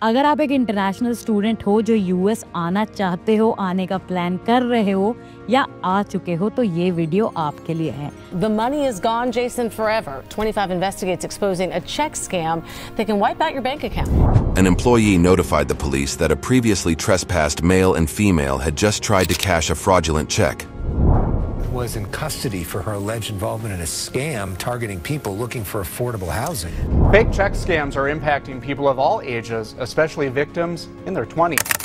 अगर आप एक इंटरनेशनल स्टूडेंट हो जो यूएस आना चाहते हो, आने का प्लान कर रहे हो या आ चुके हो, तो ये वीडियो आपके लिए है। The money is gone, Jason, forever. 25 investigates exposing a check scam that can wipe out your bank account. An employee notified the police that a previously trespassed male and female had just tried to cash a fraudulent check. Was in custody for her alleged involvement in a scam targeting people looking for affordable housing. Fake check scams are impacting people of all ages, especially victims in their 20s.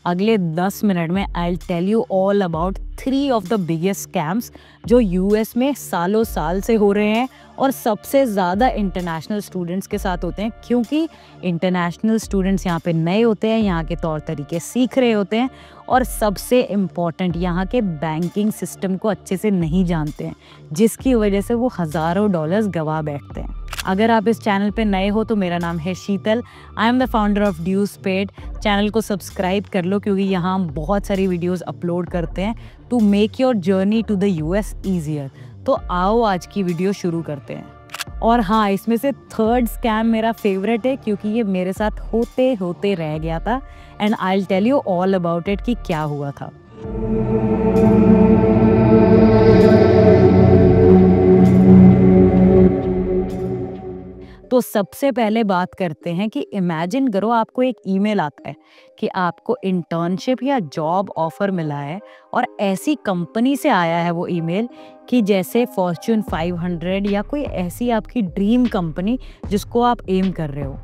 अगले 10 minute में I tell you all about 3 of the biggest scams जो US में सालों साल से हो रहे हैं और सबसे ज़्यादा इंटरनेशनल स्टूडेंट्स के साथ होते हैं, क्योंकि इंटरनेशनल स्टूडेंट्स यहाँ पे नए होते हैं, यहाँ के तौर तरीके सीख रहे होते हैं और सबसे इम्पॉर्टेंट यहाँ के बैंकिंग सिस्टम को अच्छे से नहीं जानते हैं, जिसकी वजह से वो हज़ारों डॉलर्स गवा बैठते हैं। अगर आप इस चैनल पे नए हो तो मेरा नाम है Sheetal, I am the founder of ड्यूसपेड। चैनल को सब्सक्राइब कर लो क्योंकि यहाँ हम बहुत सारी वीडियोस अपलोड करते हैं to make your journey to the US easier. तो आओ आज की वीडियो शुरू करते हैं। और हाँ, इसमें से थर्ड स्कैम मेरा फेवरेट है क्योंकि ये मेरे साथ होते होते रह गया था and I will tell you all about it कि क्या हुआ था। तो सबसे पहले बात करते हैं कि इमेजिन करो आपको एक ईमेल आता है कि आपको इंटर्नशिप या जॉब ऑफर मिला है और ऐसी कंपनी से आया है वो ईमेल कि जैसे फॉर्च्यून 500 या कोई ऐसी आपकी ड्रीम कंपनी जिसको आप एम कर रहे हो,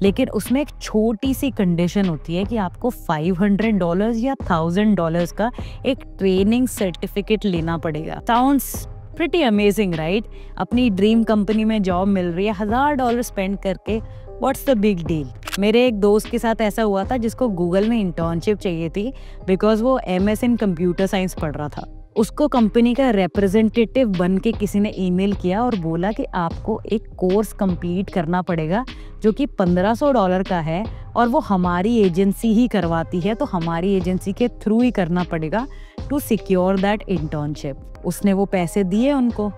लेकिन उसमें एक छोटी सी कंडीशन होती है कि आपको $500 या $1000 का एक ट्रेनिंग सर्टिफिकेट लेना पड़ेगा। Sounds pretty amazing right? अपनी ड्रीम कंपनी में जॉब मिल रही है, $1000 स्पेंड करके, व्हाट्स द बिग डील। मेरे एक दोस्त के साथ ऐसा हुआ था जिसको गूगल में इंटर्नशिप चाहिए थी बिकॉज वो MS इन कंप्यूटर साइंस पढ़ रहा था। उसको कंपनी का रिप्रेजेंटेटिव बन के किसी ने ईमेल किया और बोला कि आपको एक कोर्स कंप्लीट करना पड़ेगा जो कि $1500 का है और वो हमारी एजेंसी ही करवाती है, तो हमारी एजेंसी के थ्रू ही करना पड़ेगा टू सिक्योर दैट इंटर्नशिप। उसने वो पैसे दिए उनको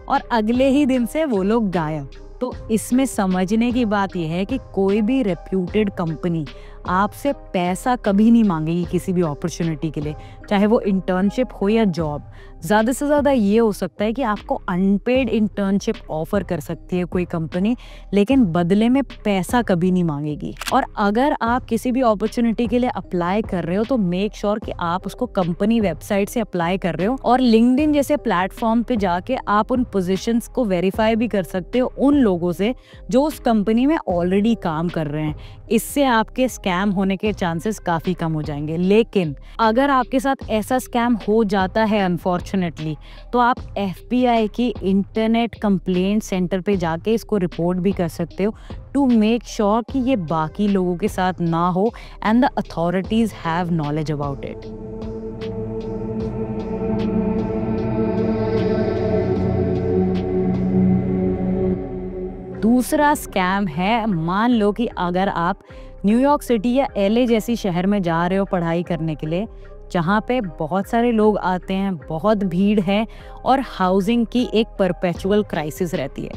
और अगले ही दिन से वो लोग गायब। तो इसमें समझने की बात यह है कि कोई भी रेप्यूटेड कंपनी आपसे पैसा कभी नहीं मांगेगी किसी भी अपॉर्चुनिटी के लिए, चाहे वो इंटर्नशिप हो या जॉब। ज़्यादा से ज़्यादा ये हो सकता है कि आपको अनपेड इंटर्नशिप ऑफर कर सकती है कोई कंपनी, लेकिन बदले में पैसा कभी नहीं मांगेगी। और अगर आप किसी भी अपॉर्चुनिटी के लिए अप्लाई कर रहे हो तो मेक श्योर कि आप उसको कंपनी वेबसाइट से अप्लाई कर रहे हो और लिंक्डइन जैसे प्लेटफॉर्म पे जाके आप उन पोजीशंस को वेरीफाई भी कर सकते हो उन लोगों से जो उस कंपनी में ऑलरेडी काम कर रहे हैं। इससे आपके स्कैम होने के चांसेस काफ़ी कम हो जाएंगे। लेकिन अगर आपके साथ ऐसा स्कैम हो जाता है अनफॉर्चुनेटली, तो आप FBI की इंटरनेट कंप्लेंट सेंटर पे जाके इसको रिपोर्ट भी कर सकते हो टू मेक श्योर कि ये बाकी लोगों के साथ ना हो and the authorities have knowledge about it. दूसरा स्कैम है, मान लो कि अगर आप न्यूयॉर्क सिटी या LA जैसी शहर में जा रहे हो पढ़ाई करने के लिए, जहाँ पे बहुत सारे लोग आते हैं, बहुत भीड़ है और हाउसिंग की एक परपेचुअल क्राइसिस रहती है।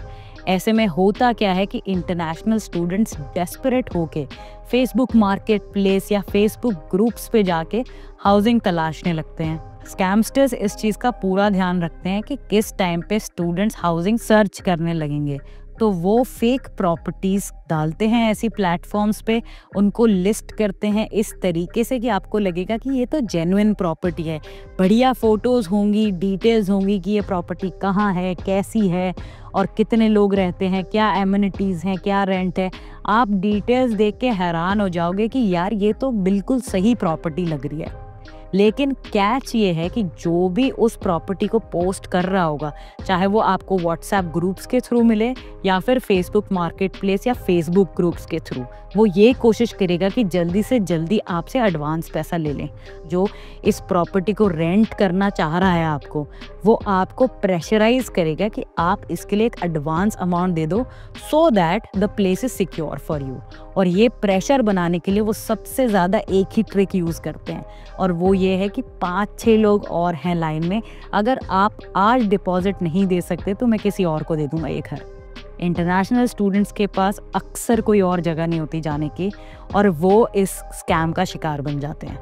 ऐसे में होता क्या है कि इंटरनेशनल स्टूडेंट्स डेस्परेट होके फेसबुक मार्केट प्लेस या फेसबुक ग्रुप्स पे जाके हाउसिंग तलाशने लगते हैं। स्कैमस्टर्स इस चीज़ का पूरा ध्यान रखते हैं कि किस टाइम पे स्टूडेंट्स हाउसिंग सर्च करने लगेंगे, तो वो फेक प्रॉपर्टीज़ डालते हैं ऐसी प्लेटफॉर्म्स पे, उनको लिस्ट करते हैं इस तरीके से कि आपको लगेगा कि ये तो जेन्युइन प्रॉपर्टी है। बढ़िया फ़ोटोज़ होंगी, डिटेल्स होंगी कि ये प्रॉपर्टी कहाँ है, कैसी है और कितने लोग रहते हैं, क्या एमिनिटीज़ हैं, क्या रेंट है। आप डिटेल्स देख के हैरान हो जाओगे कि यार ये तो बिल्कुल सही प्रॉपर्टी लग रही है। लेकिन कैच ये है कि जो भी उस प्रॉपर्टी को पोस्ट कर रहा होगा, चाहे वो आपको व्हाट्सएप ग्रुप्स के थ्रू मिले या फिर फेसबुक मार्केट प्लेस या फेसबुक ग्रुप्स के थ्रू, वो ये कोशिश करेगा कि जल्दी से जल्दी आपसे एडवांस पैसा ले लें। जो इस प्रॉपर्टी को रेंट करना चाह रहा है आपको, वो आपको प्रेशराइज करेगा कि आप इसके लिए एक एडवांस अमाउंट दे दो so that the place is secure for you. और ये प्रेशर बनाने के लिए वो सबसे ज़्यादा एक ही ट्रिक यूज़ करते हैं, और वो ये है कि 5-6 लोग और हैं लाइन में, अगर आप आज डिपॉजिट नहीं दे सकते तो मैं किसी और को दे दूंगा ये घर। इंटरनेशनल स्टूडेंट्स के पास अक्सर कोई और जगह नहीं होती जाने की, और वो इस स्कैम का शिकार बन जाते हैं।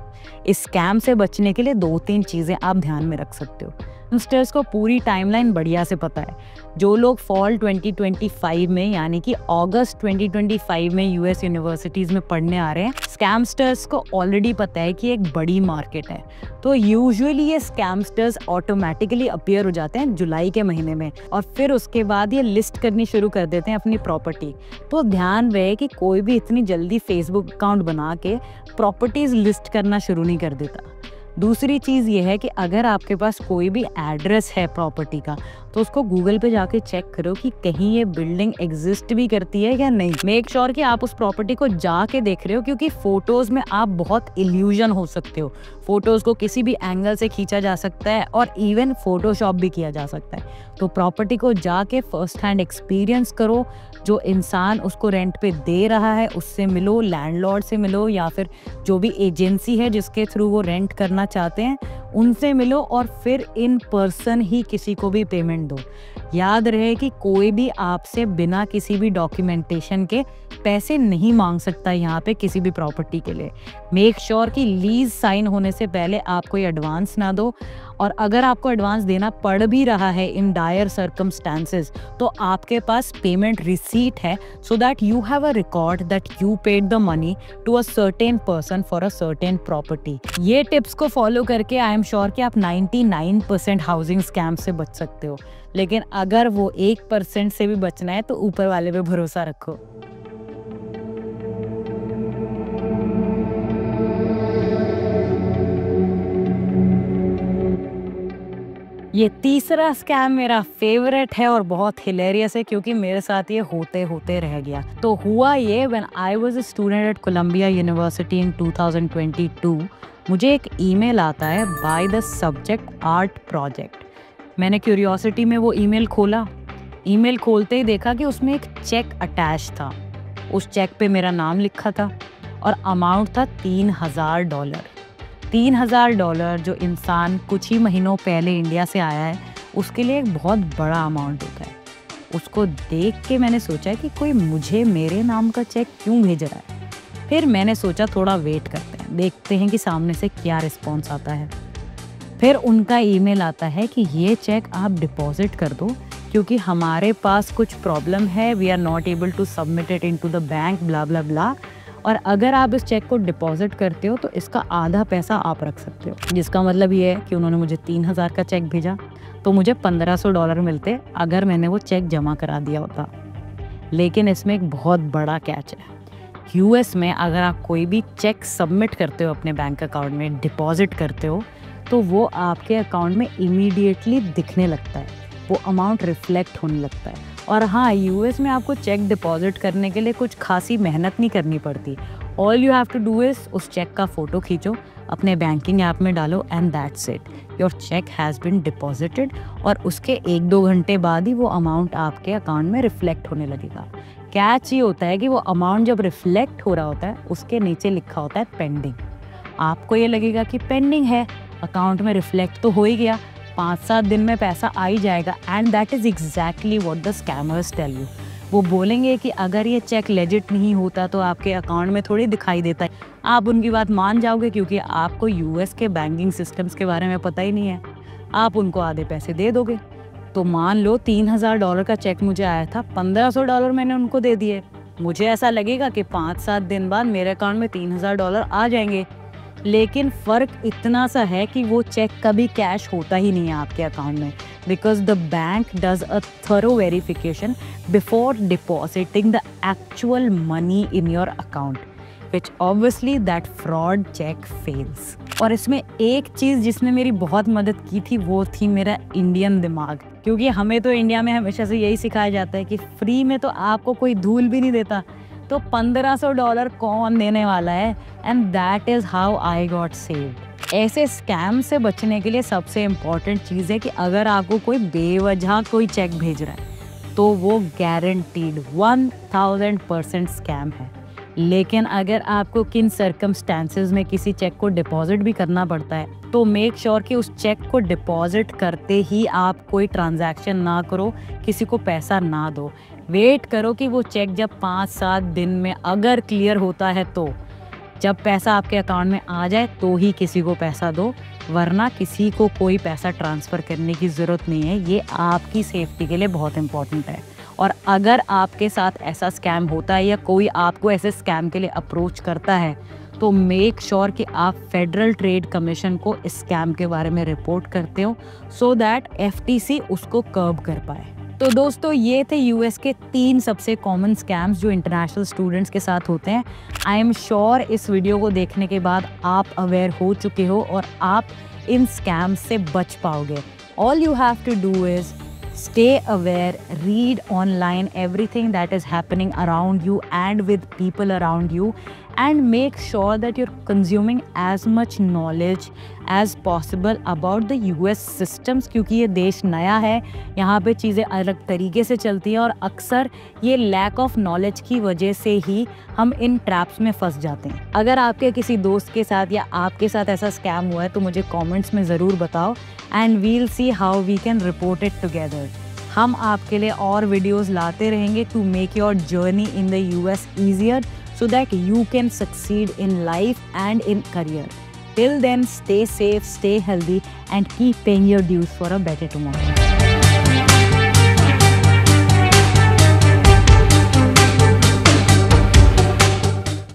इस स्कैम से बचने के लिए 2-3 चीज़ें आप ध्यान में रख सकते हो। यंगस्टर्स को पूरी टाइमलाइन बढ़िया से पता है। जो लोग फॉल 2025 में यानी कि अगस्त 2025 में यूएस यूनिवर्सिटीज़ में पढ़ने आ रहे हैं, स्कैमस्टर्स को ऑलरेडी पता है कि एक बड़ी मार्केट है। तो यूजुअली ये स्कैमस्टर्स ऑटोमेटिकली अपीयर हो जाते हैं जुलाई के महीने में, और फिर उसके बाद ये लिस्ट करनी शुरू कर देते हैं अपनी प्रॉपर्टी। तो ध्यान रहे कि कोई भी इतनी जल्दी फेसबुक अकाउंट बना के प्रॉपर्टीज़ लिस्ट करना शुरू नहीं कर देता। दूसरी चीज़ ये है कि अगर आपके पास कोई भी एड्रेस है प्रॉपर्टी का, तो उसको गूगल पे जाके चेक करो कि कहीं ये बिल्डिंग एग्जिस्ट भी करती है या नहीं। मेक श्योर कि आप उस प्रॉपर्टी को जाके देख रहे हो, क्योंकि फोटोज़ में आप बहुत इल्यूजन हो सकते हो। फोटोज़ को किसी भी एंगल से खींचा जा सकता है और इवन फोटोशॉप भी किया जा सकता है। तो प्रॉपर्टी को जाके फर्स्ट हैंड एक्सपीरियंस करो। जो इंसान उसको रेंट पे दे रहा है उससे मिलो, लैंडलॉर्ड से मिलो, या फिर जो भी एजेंसी है जिसके थ्रू वो रेंट करना चाहते हैं उनसे मिलो, और फिर इन पर्सन ही किसी को भी पेमेंट दो। याद रहे कि कोई भी आपसे बिना किसी भी डॉक्यूमेंटेशन के पैसे नहीं मांग सकता यहाँ पे किसी भी प्रॉपर्टी के लिए। मेक श्योर कि लीज साइन होने से पहले आप कोई एडवांस ना दो, और अगर आपको एडवांस देना पड़ भी रहा है इन डायर सर्कमस्टांसेस, तो आपके पास पेमेंट रिसीट है, so that you have a record that you paid the money to a certain person for a certain property. ये टिप्स को फॉलो करके आई एम श्योर कि आप 99% हाउसिंग स्कैम से बच सकते हो। लेकिन अगर वो 1% से भी बचना है तो ऊपर वाले पे भरोसा रखो। ये तीसरा स्कैम मेरा फेवरेट है और बहुत हिलेरियस है, क्योंकि मेरे साथ ये होते होते रह गया। तो हुआ ये, when I was a student at Columbia University in 2022, मुझे एक ईमेल आता है by the subject art project. मैंने क्यूरियोसिटी में वो ईमेल खोला। ईमेल खोलते ही देखा कि उसमें एक चेक अटैच था। उस चेक पे मेरा नाम लिखा था और अमाउंट था $3000। $3000 जो इंसान कुछ ही महीनों पहले इंडिया से आया है उसके लिए एक बहुत बड़ा अमाउंट होता है। उसको देख के मैंने सोचा कि कोई मुझे मेरे नाम का चेक क्यों भेज रहा है। फिर मैंने सोचा थोड़ा वेट करते हैं, देखते हैं कि सामने से क्या रिस्पॉन्स आता है। फिर उनका ईमेल आता है कि ये चेक आप डिपॉजिट कर दो, क्योंकि हमारे पास कुछ प्रॉब्लम है, we are not able to submit it into the bank, blah blah blah. और अगर आप इस चेक को डिपॉजिट करते हो तो इसका आधा पैसा आप रख सकते हो। जिसका मतलब ये है कि उन्होंने मुझे 3000 का चेक भेजा, तो मुझे $1500 मिलते अगर मैंने वो चेक जमा करा दिया होता। लेकिन इसमें एक बहुत बड़ा कैच है। यूएस में अगर आप कोई भी चेक सबमिट करते हो अपने बैंक अकाउंट में, डिपॉजिट करते हो, तो वो आपके अकाउंट में इमीडिएटली दिखने लगता है, वो अमाउंट रिफ्लेक्ट होने लगता है। और हाँ, यूएस में आपको चेक डिपॉजिट करने के लिए कुछ खासी मेहनत नहीं करनी पड़ती। All you have to do is उस चेक का फ़ोटो खींचो, अपने बैंकिंग ऐप में डालो, and that's it, your cheque has been deposited. और उसके 1-2 घंटे बाद ही वो अमाउंट आपके अकाउंट में रिफ्लेक्ट होने लगेगा। कैच ये होता है कि वो अमाउंट जब रिफ्लेक्ट हो रहा होता है उसके नीचे लिखा होता है पेंडिंग। आपको ये लगेगा कि पेंडिंग है, अकाउंट में रिफ्लेक्ट तो हो ही गया, 5-7 दिन में पैसा आ ही जाएगा। And that is exactly what the scammers tell you. वो बोलेंगे कि अगर ये चेक लेजिट नहीं होता तो आपके अकाउंट में थोड़ी दिखाई देता है। आप उनकी बात मान जाओगे, क्योंकि आपको यूएस के बैंकिंग सिस्टम्स के बारे में पता ही नहीं है। आप उनको आधे पैसे दे दोगे। तो मान लो $3000 का चेक मुझे आया था, $1500 मैंने उनको दे दिए। मुझे ऐसा लगेगा कि 5-7 दिन बाद मेरे अकाउंट में $3000 आ जाएंगे। लेकिन फ़र्क इतना सा है कि वो चेक कभी कैश होता ही नहीं है आपके अकाउंट में, because the bank does a thorough verification before depositing the actual money in your account, which obviously that fraud cheque fails. और इसमें एक चीज़ जिसने मेरी बहुत मदद की थी वो थी मेरा इंडियन दिमाग, क्योंकि हमें तो इंडिया में हमेशा से यही सिखाया जाता है कि फ्री में तो आपको कोई धूल भी नहीं देता। तो $1500 कौन देने वाला है? And that is how I got saved. ऐसे स्कैम से बचने के लिए सबसे इम्पॉर्टेंट चीज़ है कि अगर आपको कोई बेवजह कोई चेक भेज रहा है तो वो गारंटीड 1000% स्कैम है। लेकिन अगर आपको किन सर्कमस्टेंसेस में किसी चेक को डिपॉजिट भी करना पड़ता है तो मेक श्योर कि उस चेक को डिपॉजिट करते ही आप कोई ट्रांजैक्शन ना करो, किसी को पैसा ना दो। वेट करो कि वो चेक जब 5-7 दिन में अगर क्लियर होता है तो जब पैसा आपके अकाउंट में आ जाए तो ही किसी को पैसा दो, वरना किसी को कोई पैसा ट्रांसफ़र करने की ज़रूरत नहीं है। ये आपकी सेफ्टी के लिए बहुत इम्पॉर्टेंट है। और अगर आपके साथ ऐसा स्कैम होता है या कोई आपको ऐसे स्कैम के लिए अप्रोच करता है तो मेक श्योर कि आप फेडरल ट्रेड कमीशन को इस स्कैम के बारे में रिपोर्ट करते हो सो दैट FTC उसको कर्ब कर पाए। तो दोस्तों ये थे US के 3 सबसे कॉमन स्कैम्स जो इंटरनेशनल स्टूडेंट्स के साथ होते हैं। आई एम श्योर इस वीडियो को देखने के बाद आप अवेयर हो चुके हो और आप इन स्कैम्स से बच पाओगे। All you have to do is stay aware, read online everything that is happening around you and with people around you, and make sure that you're consuming as much knowledge as possible about the US systems, क्योंकि ये देश नया है, यहाँ पे चीज़ें अलग तरीके से चलती हैं और अक्सर ये लैक ऑफ नॉलेज की वजह से ही हम इन ट्रैप्स में फंस जाते हैं। अगर आपके किसी दोस्त के साथ या आपके साथ ऐसा स्कैम हुआ है तो मुझे कमेंट्स में ज़रूर बताओ and we'll see how we can report it together. हम आपके लिए और वीडियोस लाते रहेंगे to make your journey in the US easier so that you can succeed in life and in career. Till then, stay safe, stay healthy, and keep paying your dues for a better tomorrow.